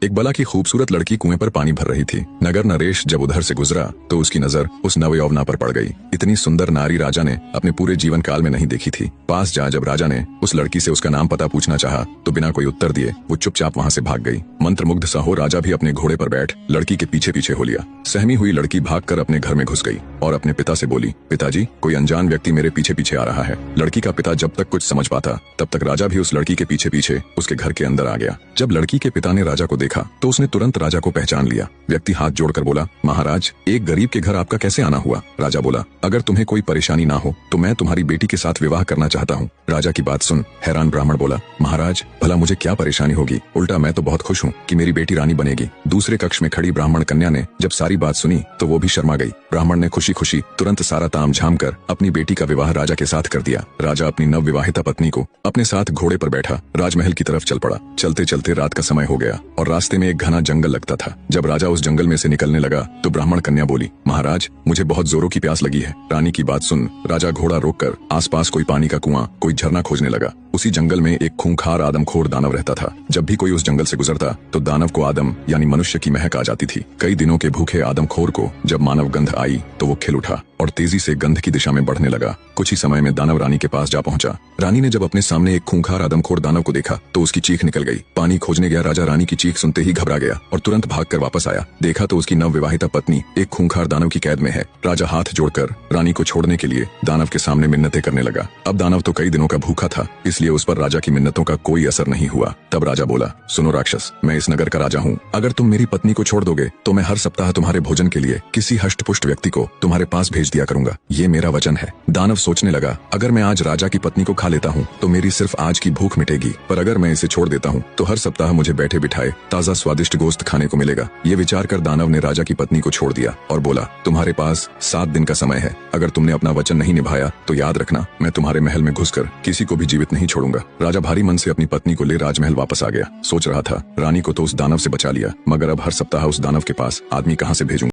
एक बला की खूबसूरत लड़की कुएं पर पानी भर रही थी। नगर नरेश जब उधर से गुजरा तो उसकी नजर उस नवयौवना पर पड़ गई। इतनी सुंदर नारी राजा ने अपने पूरे जीवन काल में नहीं देखी थी। पास जा जब राजा ने उस लड़की से उसका नाम पता पूछना चाहा तो बिना कोई उत्तर दिए वो चुपचाप वहां से भाग गई। मंत्रमुग्ध सा हो राजा भी अपने घोड़े पर बैठ लड़की के पीछे पीछे हो लिया। सहमी हुई लड़की भागकर अपने घर में घुस गई और अपने पिता से बोली, पिताजी, कोई अनजान व्यक्ति मेरे पीछे पीछे आ रहा है। लड़की का पिता जब तक कुछ समझ पाता तब तक राजा भी उस लड़की के पीछे पीछे उसके घर के अंदर आ गया। जब लड़की के पिता ने राजा को देखा तो उसने तुरंत राजा को पहचान लिया। व्यक्ति हाथ जोड़कर बोला, महाराज, एक गरीब के घर आपका कैसे आना हुआ? राजा बोला, अगर तुम्हें कोई परेशानी ना हो तो मैं तुम्हारी बेटी के साथ विवाह करना चाहता हूँ। राजा की बात सुन हैरान ब्राह्मण बोला, महाराज, भला मुझे क्या परेशानी होगी? उल्टा मैं तो बहुत खुश हूँ कि मेरी बेटी रानी बनेगी। दूसरे कक्ष में खड़ी ब्राह्मण कन्या ने जब सारी बात सुनी तो वो भी शर्मा गई। ब्राह्मण ने खुशी खुशी तुरंत सारा ताम झाम कर अपनी बेटी का विवाह राजा के साथ कर दिया। राजा अपनी नव विवाहिता पत्नी को अपने साथ घोड़े पर बैठा राजमहल की तरफ चल पड़ा। चलते चलते रात का समय हो गया और रास्ते में एक घना जंगल लगता था। जब राजा उस जंगल में से निकलने लगा तो ब्राह्मण कन्या बोली, महाराज, मुझे बहुत जोरों की प्यास लगी है। रानी की बात सुन राजा घोड़ा रोककर आसपास कोई पानी का कुआं, कोई झरना खोजने लगा। उसी जंगल में एक खूंखार आदमखोर दानव रहता था। जब भी कोई उस जंगल से गुजरता तो दानव को आदम यानी मनुष्य की महक आ जाती थी। कई दिनों के भूखे आदमखोर को जब मानव गंध आई तो वो खिल उठा और तेजी से गंध की दिशा में बढ़ने लगा। कुछ ही समय में दानव रानी के पास जा पहुंचा। रानी ने जब अपने सामने एक खूंखार आदमखोर दानव को देखा तो उसकी चीख निकल गई। पानी खोजने गया राजा रानी की चीख सुनते ही घबरा गया और तुरंत भागकर वापस आया। देखा तो उसकी नव विवाहिता पत्नी एक खूंखार दानव की कैद में है। राजा हाथ जोड़कर रानी को छोड़ने के लिए दानव के सामने मिन्नतें करने लगा। अब दानव तो कई दिनों का भूखा था, इसलिए उस पर राजा की मिन्नतों का कोई असर नहीं हुआ। तब राजा बोला, सुनो राक्षस, मैं इस नगर का राजा हूँ। अगर तुम मेरी पत्नी को छोड़ दोगे तो मैं हर सप्ताह तुम्हारे भोजन के लिए किसी हष्टपुष्ट व्यक्ति को तुम्हारे पास भेज दिया करूंगा। ये मेरा वचन है। दानव सोचने लगा, अगर मैं आज राजा की पत्नी को खा लेता हूँ तो मेरी सिर्फ आज की भूख मिटेगी, पर अगर मैं इसे छोड़ देता हूँ तो हर सप्ताह मुझे बैठे बिठाए ताजा स्वादिष्ट गोश्त खाने को मिलेगा। ये विचार कर दानव ने राजा की पत्नी को छोड़ दिया और बोला, तुम्हारे पास 7 दिन का समय है। अगर तुमने अपना वचन नहीं निभाया तो याद रखना, मैं तुम्हारे महल में घुसकर किसी को भी जीवित नहीं छोड़ूंगा। राजा भारी मन से अपनी पत्नी को ले राजमहल वापस आ गया। सोच रहा था, रानी को तो उस दानव से बचा लिया, मगर अब हर सप्ताह उस दानव के पास आदमी कहाँ से भेजूंगा।